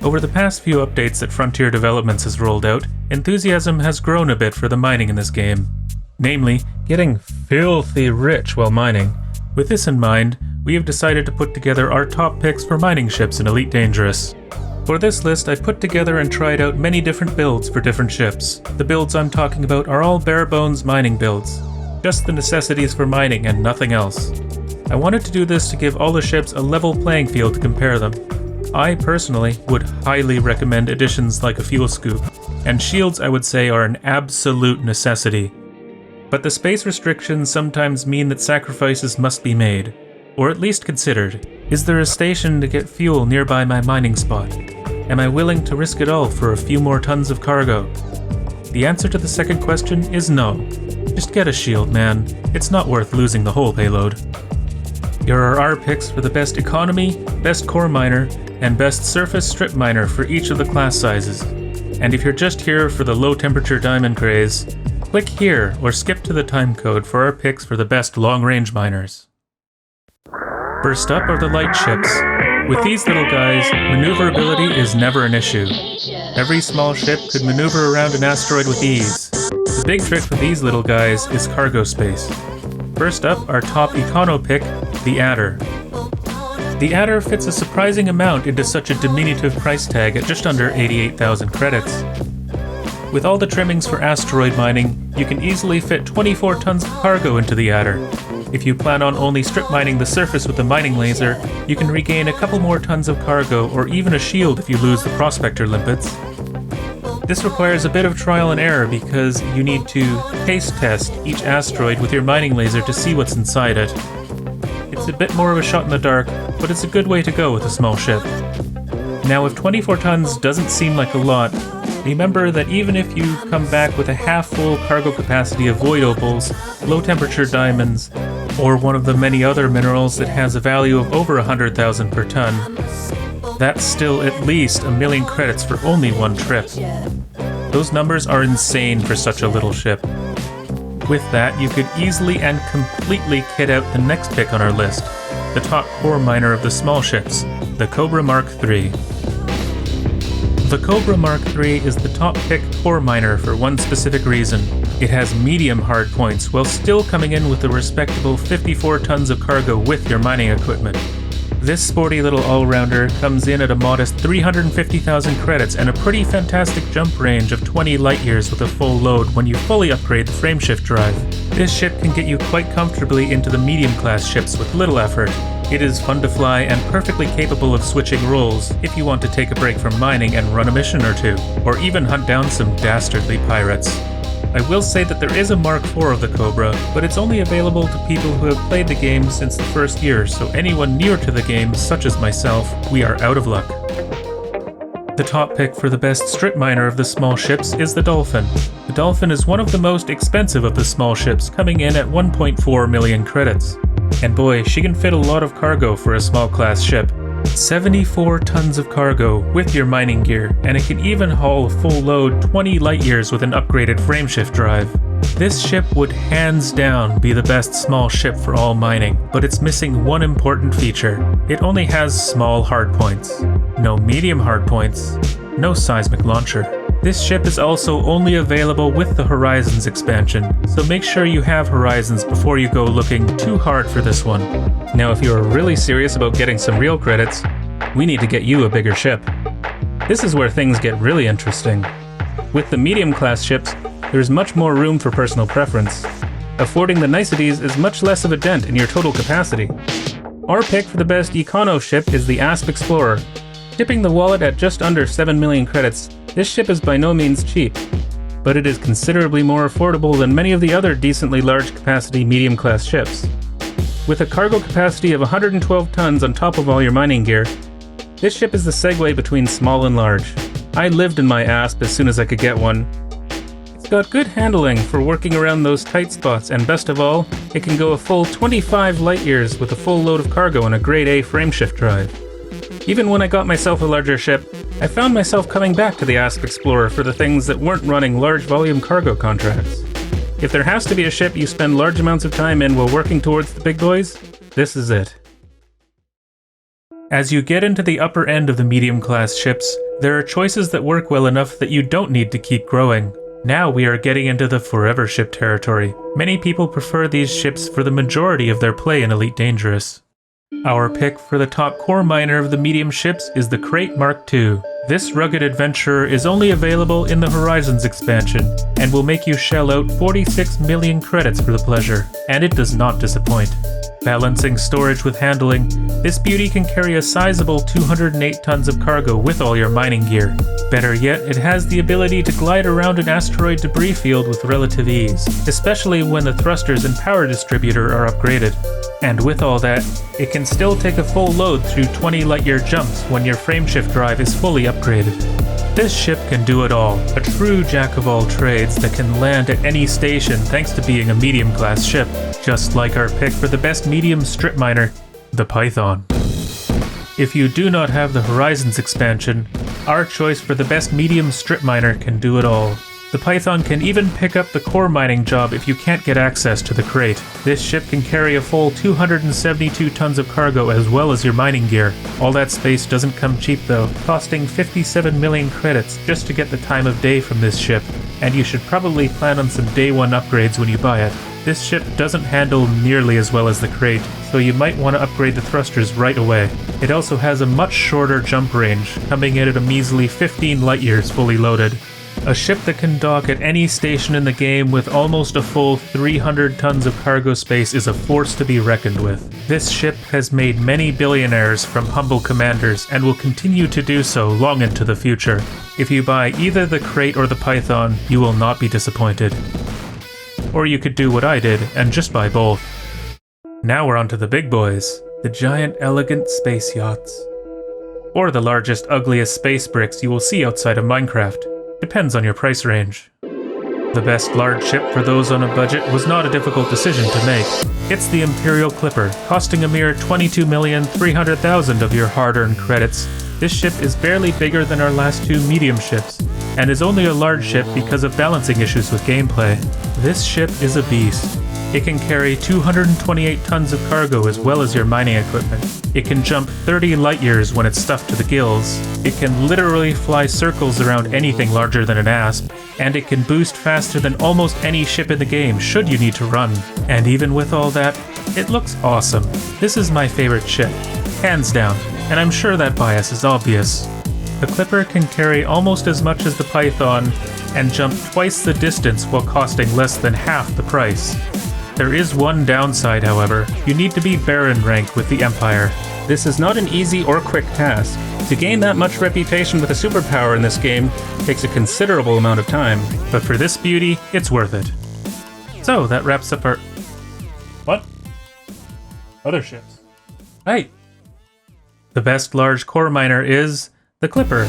Over the past few updates that Frontier Developments has rolled out, enthusiasm has grown a bit for the mining in this game. Namely, getting filthy rich while mining. With this in mind, we have decided to put together our top picks for mining ships in Elite Dangerous. For this list, I've put together and tried out many different builds for different ships. The builds I'm talking about are all bare-bones mining builds. Just the necessities for mining and nothing else. I wanted to do this to give all the ships a level playing field to compare them. I personally would highly recommend additions like a fuel scoop, and shields I would say are an absolute necessity. But the space restrictions sometimes mean that sacrifices must be made, or at least considered. Is there a station to get fuel nearby my mining spot? Am I willing to risk it all for a few more tons of cargo? The answer to the second question is no. Just get a shield, man. It's not worth losing the whole payload. Here are our picks for the best economy, best core miner, and best surface strip miner for each of the class sizes. And if you're just here for the low temperature diamond craze, click here or skip to the timecode for our picks for the best long range miners. First up are the light ships. With these little guys, maneuverability is never an issue. Every small ship could maneuver around an asteroid with ease. The big trick for these little guys is cargo space. First up, our top econo pick, the Adder. The Adder fits a surprising amount into such a diminutive price tag at just under 88,000 credits. With all the trimmings for asteroid mining, you can easily fit 24 tons of cargo into the Adder. If you plan on only strip mining the surface with the mining laser, you can regain a couple more tons of cargo or even a shield if you lose the prospector limpets. This requires a bit of trial and error because you need to taste test each asteroid with your mining laser to see what's inside it. It's a bit more of a shot in the dark, but it's a good way to go with a small ship. Now if 24 tons doesn't seem like a lot, remember that even if you come back with a half-full cargo capacity of void opals, low-temperature diamonds, or one of the many other minerals that has a value of over 100,000 per ton, that's still at least 1,000,000 credits for only one trip. Those numbers are insane for such a little ship. With that, you could easily and completely kit out the next pick on our list, the top core miner of the small ships, the Cobra Mark III. The Cobra Mark III is the top pick core miner for one specific reason. It has medium hard points while still coming in with a respectable 54 tons of cargo with your mining equipment. This sporty little all-rounder comes in at a modest 350,000 credits and a pretty fantastic jump range of 20 light-years with a full load when you fully upgrade the frameshift drive. This ship can get you quite comfortably into the medium-class ships with little effort. It is fun to fly and perfectly capable of switching roles if you want to take a break from mining and run a mission or two, or even hunt down some dastardly pirates. I will say that there is a Mark IV of the Cobra, but it's only available to people who have played the game since the first year, so anyone newer to the game, such as myself, we are out of luck. The top pick for the best strip miner of the small ships is the Dolphin. The Dolphin is one of the most expensive of the small ships, coming in at 1.4 million credits. And boy, she can fit a lot of cargo for a small class ship. 74 tons of cargo with your mining gear, and it can even haul a full load 20 light-years with an upgraded frameshift drive. This ship would hands down be the best small ship for all mining, but it's missing one important feature. It only has small hardpoints. No medium hardpoints. No seismic launcher. This ship is also only available with the Horizons expansion, so make sure you have Horizons before you go looking too hard for this one. Now if you are really serious about getting some real credits, we need to get you a bigger ship. This is where things get really interesting. With the medium class ships, there's much more room for personal preference. Affording the niceties is much less of a dent in your total capacity. Our pick for the best econo ship is the Asp Explorer. Tipping the wallet at just under 7 million credits, this ship is by no means cheap, but it is considerably more affordable than many of the other decently large capacity medium class ships. With a cargo capacity of 112 tons on top of all your mining gear, this ship is the segue between small and large. I lived in my Asp as soon as I could get one. It's got good handling for working around those tight spots, and best of all, it can go a full 25 light-years with a full load of cargo and a grade A frameshift drive. Even when I got myself a larger ship, I found myself coming back to the Asp Explorer for the things that weren't running large volume cargo contracts. If there has to be a ship you spend large amounts of time in while working towards the big boys, this is it. As you get into the upper end of the medium class ships, there are choices that work well enough that you don't need to keep growing. Now we are getting into the forever ship territory. Many people prefer these ships for the majority of their play in Elite Dangerous. Our pick for the top core miner of the medium ships is the Crate Mark II. This rugged adventurer is only available in the Horizons expansion, and will make you shell out 46 million credits for the pleasure, and it does not disappoint. Balancing storage with handling, this beauty can carry a sizable 208 tons of cargo with all your mining gear. Better yet, it has the ability to glide around an asteroid debris field with relative ease, especially when the thrusters and power distributor are upgraded. And with all that, it can still take a full load through 20 light-year jumps when your frameshift drive is fully upgraded. This ship can do it all, a true jack-of-all-trades that can land at any station thanks to being a medium-class ship, just like our pick for the best medium strip miner, the Python. If you do not have the Horizons expansion, our choice for the best medium strip miner can do it all. The Python can even pick up the core mining job if you can't get access to the crate. This ship can carry a full 272 tons of cargo as well as your mining gear. All that space doesn't come cheap though, costing 57 million credits just to get the time of day from this ship, and you should probably plan on some day one upgrades when you buy it. This ship doesn't handle nearly as well as the crate, so you might want to upgrade the thrusters right away. It also has a much shorter jump range, coming in at a measly 15 light years fully loaded. A ship that can dock at any station in the game with almost a full 300 tons of cargo space is a force to be reckoned with. This ship has made many billionaires from humble commanders and will continue to do so long into the future. If you buy either the crate or the Python, you will not be disappointed. Or you could do what I did and just buy both. Now we're on to the big boys, the giant elegant space yachts. Or the largest, ugliest space bricks you will see outside of Minecraft. Depends on your price range. The best large ship for those on a budget was not a difficult decision to make. It's the Imperial Clipper, costing a mere 22,300,000 of your hard-earned credits. This ship is barely bigger than our last two medium ships, and is only a large ship because of balancing issues with gameplay. This ship is a beast. It can carry 228 tons of cargo as well as your mining equipment. It can jump 30 light years when it's stuffed to the gills. It can literally fly circles around anything larger than an asp. And it can boost faster than almost any ship in the game should you need to run. And even with all that, it looks awesome. This is my favorite ship, hands down, and I'm sure that bias is obvious. The Clipper can carry almost as much as the Python and jump twice the distance while costing less than half the price. There is one downside, however. You need to be Baron rank with the Empire. This is not an easy or quick task. To gain that much reputation with a superpower in this game takes a considerable amount of time, but for this beauty, it's worth it. So that wraps up our... What? Other ships. Hey! The best large core miner is the Clipper.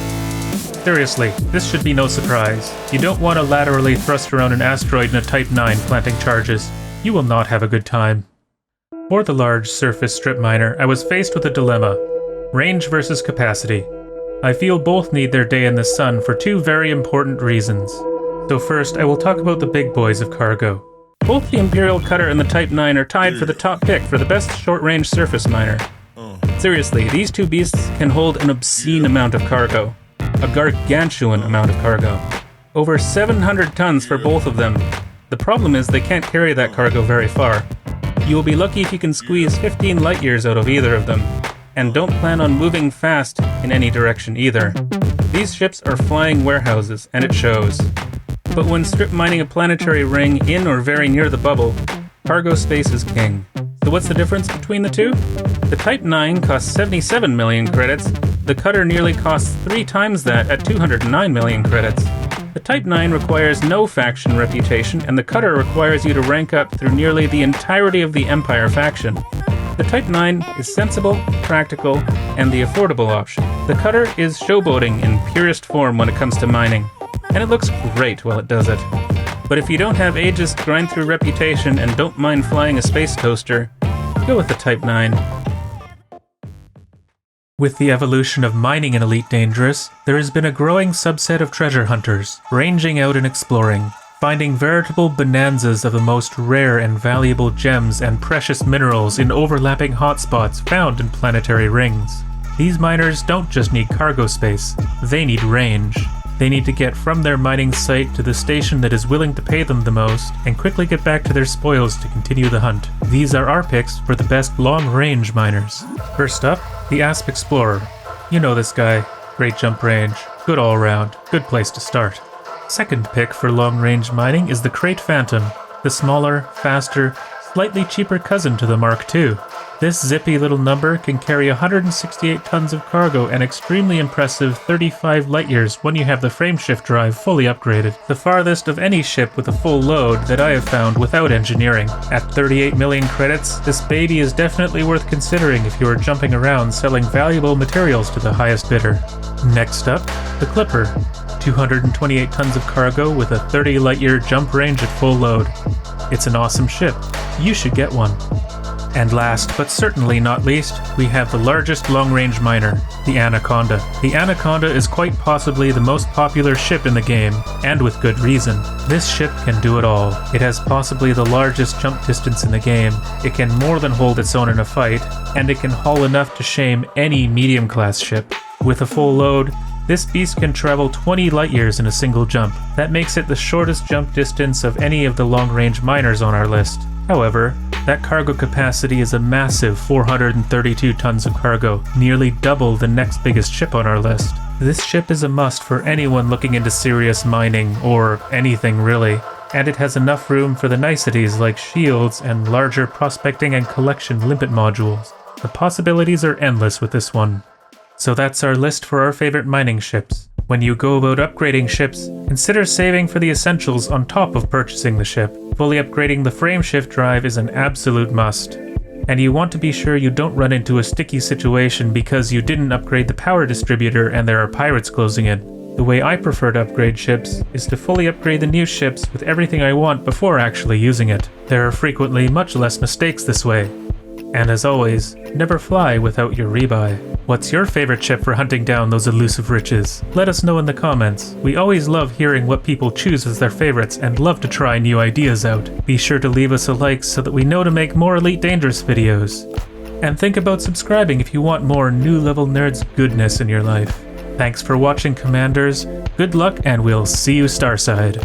Seriously, this should be no surprise. You don't want to laterally thrust around an asteroid in a Type 9 planting charges. You will not have a good time. For the large surface strip miner, I was faced with a dilemma. Range versus capacity. I feel both need their day in the sun for two very important reasons. So first, I will talk about the big boys of cargo. Both the Imperial Cutter and the Type 9 are tied for the top pick for the best short-range surface miner. Seriously, these two beasts can hold an obscene amount of cargo. A gargantuan amount of cargo. Over 700 tons for both of them. The problem is they can't carry that cargo very far. You will be lucky if you can squeeze 15 light years out of either of them. And don't plan on moving fast in any direction either. These ships are flying warehouses, and it shows. But when strip mining a planetary ring in or very near the bubble, cargo space is king. So what's the difference between the two? The Type 9 costs 77 million credits. The Cutter nearly costs 3 times that at 209 million credits. The Type 9 requires no faction reputation, and the Cutter requires you to rank up through nearly the entirety of the Empire faction. The Type 9 is sensible, practical, and the affordable option. The Cutter is showboating in purest form when it comes to mining, and it looks great while it does it. But if you don't have ages to grind through reputation and don't mind flying a space toaster, go with the Type 9. With the evolution of mining in Elite Dangerous, there has been a growing subset of treasure hunters, ranging out and exploring, finding veritable bonanzas of the most rare and valuable gems and precious minerals in overlapping hotspots found in planetary rings. These miners don't just need cargo space, they need range. They need to get from their mining site to the station that is willing to pay them the most, and quickly get back to their spoils to continue the hunt. These are our picks for the best long-range miners. First up, the Asp Explorer. You know this guy. Great jump range, good all around, good place to start. Second pick for long-range mining is the Crate Phantom, the smaller, faster, slightly cheaper cousin to the Mark II. This zippy little number can carry 168 tons of cargo and extremely impressive 35 light years when you have the frameshift drive fully upgraded. The farthest of any ship with a full load that I have found without engineering. At 38 million credits, this baby is definitely worth considering if you are jumping around selling valuable materials to the highest bidder. Next up, the Clipper. 228 tons of cargo with a 30 light year jump range at full load. It's an awesome ship. You should get one. And last, but certainly not least, we have the largest long-range miner, the Anaconda. The Anaconda is quite possibly the most popular ship in the game, and with good reason. This ship can do it all. It has possibly the largest jump distance in the game, it can more than hold its own in a fight, and it can haul enough to shame any medium-class ship. With a full load, this beast can travel 20 light years in a single jump. That makes it the shortest jump distance of any of the long-range miners on our list. However, that cargo capacity is a massive 432 tons of cargo, nearly double the next biggest ship on our list. This ship is a must for anyone looking into serious mining, or anything really, and it has enough room for the niceties like shields and larger prospecting and collection limpet modules. The possibilities are endless with this one. So that's our list for our favorite mining ships. When you go about upgrading ships, consider saving for the essentials on top of purchasing the ship. Fully upgrading the frameshift drive is an absolute must. And you want to be sure you don't run into a sticky situation because you didn't upgrade the power distributor and there are pirates closing in. The way I prefer to upgrade ships is to fully upgrade the new ships with everything I want before actually using it. There are frequently much less mistakes this way. And as always, never fly without your rebuy. What's your favorite ship for hunting down those elusive riches? Let us know in the comments. We always love hearing what people choose as their favorites and love to try new ideas out. Be sure to leave us a like so that we know to make more Elite Dangerous videos. And think about subscribing if you want more New Level Nerds goodness in your life. Thanks for watching, Commanders. Good luck and we'll see you Starside.